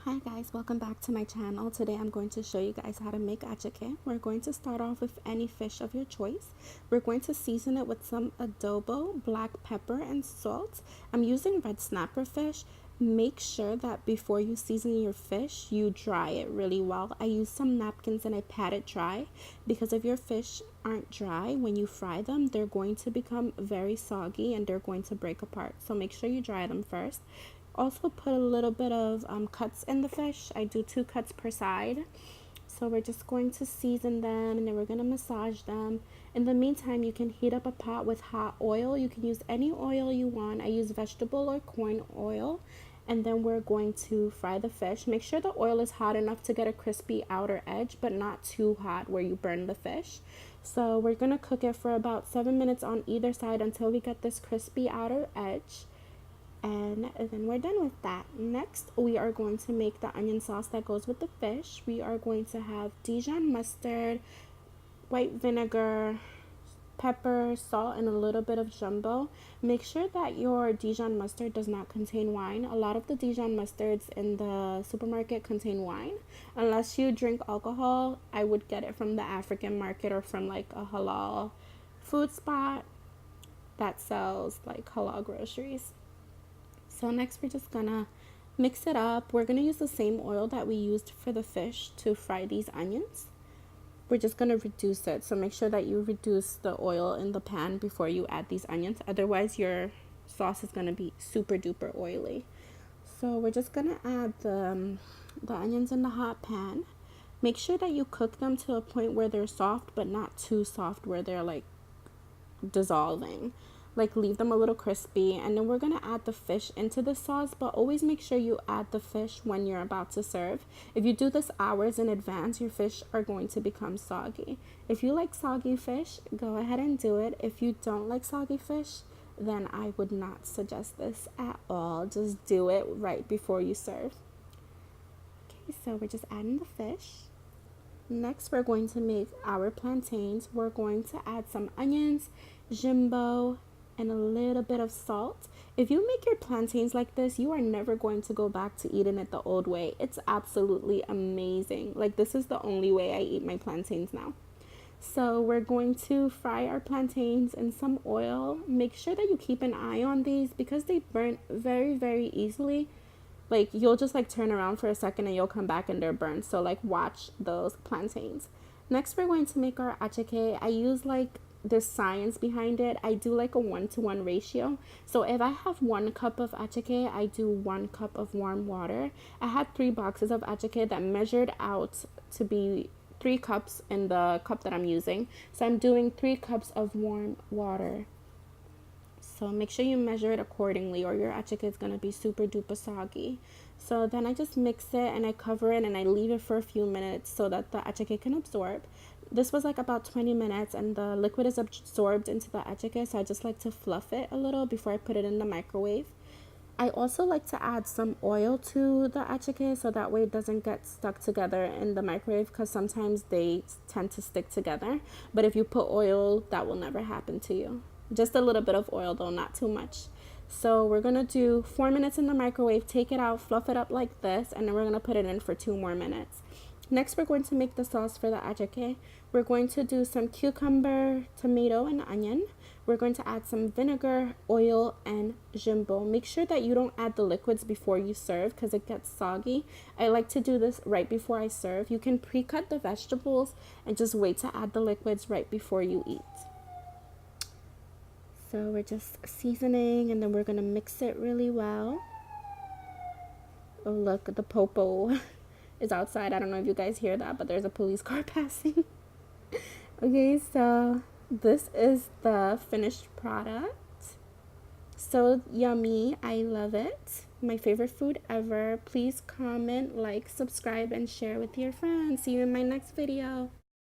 Hi guys, welcome back to my channel. Today I'm going to show you guys how to make attieke. We're going to start off with any fish of your choice. We're going to season it with some adobo, black pepper, and salt. I'm using red snapper fish. Make sure that before you season your fish, you dry it really well. I use some napkins and I pat it dry because if your fish aren't dry, when you fry them, they're going to become very soggy and they're going to break apart. So make sure you dry them first. Also put a little bit of cuts in the fish. I do 2 cuts per side. So we're just going to season them and then we're going to massage them. In the meantime, you can heat up a pot with hot oil. You can use any oil you want. I use vegetable or corn oil. And then we're going to fry the fish. Make sure the oil is hot enough to get a crispy outer edge, but not too hot where you burn the fish. So we're going to cook it for about 7 minutes on either side until we get this crispy outer edge. And then we're done with that. Next, we are going to make the onion sauce that goes with the fish. We are going to have Dijon mustard, white vinegar, pepper, salt, and a little bit of jumbo. Make sure that your Dijon mustard does not contain wine. A lot of the Dijon mustards in the supermarket contain wine. Unless you drink alcohol, I would get it from the African market or from like a halal food spot that sells like halal groceries. So next we're just gonna mix it up. We're gonna use the same oil that we used for the fish to fry these onions. We're just gonna reduce it. So make sure that you reduce the oil in the pan before you add these onions. Otherwise your sauce is gonna be super duper oily. So we're just gonna add the onions in the hot pan. Make sure that you cook them to a point where they're soft, but not too soft where they're like dissolving. Like leave them a little crispy, and then we're gonna add the fish into the sauce, but always make sure you add the fish when you're about to serve. If you do this hours in advance, your fish are going to become soggy. If you like soggy fish, go ahead and do it. If you don't like soggy fish, then I would not suggest this at all. Just do it right before you serve. Okay, so we're just adding the fish. Next, we're going to make our plantains. We're going to add some onions, jumbo, and a little bit of salt. If you make your plantains like this, you are never going to go back to eating it the old way. It's absolutely amazing. Like, this is the only way I eat my plantains now. So we're going to fry our plantains in some oil. Make sure that you keep an eye on these because they burn very, very easily. Like, you'll just like turn around for a second and you'll come back and they're burned. So like watch those plantains. Next, we're going to make our attieke. I use like there's science behind it. I do like a 1-to-1 ratio. So if I have 1 cup of attieke, I do 1 cup of warm water. I had 3 boxes of attieke that measured out to be 3 cups in the cup that I'm using. So I'm doing 3 cups of warm water. So make sure you measure it accordingly or your attieke is going to be super duper soggy. So then I just mix it and I cover it and I leave it for a few minutes so that the attieke can absorb. This was like about 20 minutes and the liquid is absorbed into the attieke, so I just like to fluff it a little before I put it in the microwave. I also like to add some oil to the attieke so that way it doesn't get stuck together in the microwave because sometimes they tend to stick together. But if you put oil, that will never happen to you. Just a little bit of oil though, not too much. So we're gonna do 4 minutes in the microwave, take it out, fluff it up like this, and then we're gonna put it in for 2 more minutes. Next, we're going to make the sauce for the attieke. We're going to do some cucumber, tomato, and onion. We're going to add some vinegar, oil, and jumbo. Make sure that you don't add the liquids before you serve because it gets soggy. I like to do this right before I serve. You can pre-cut the vegetables and just wait to add the liquids right before you eat. So we're just seasoning and then we're going to mix it really well. Oh, look, the popo is outside. I don't know if you guys hear that, but there's a police car passing. Okay, so this is the finished product. So yummy. I love it. My favorite food ever. Please comment, like, subscribe, and share with your friends. See you in my next video.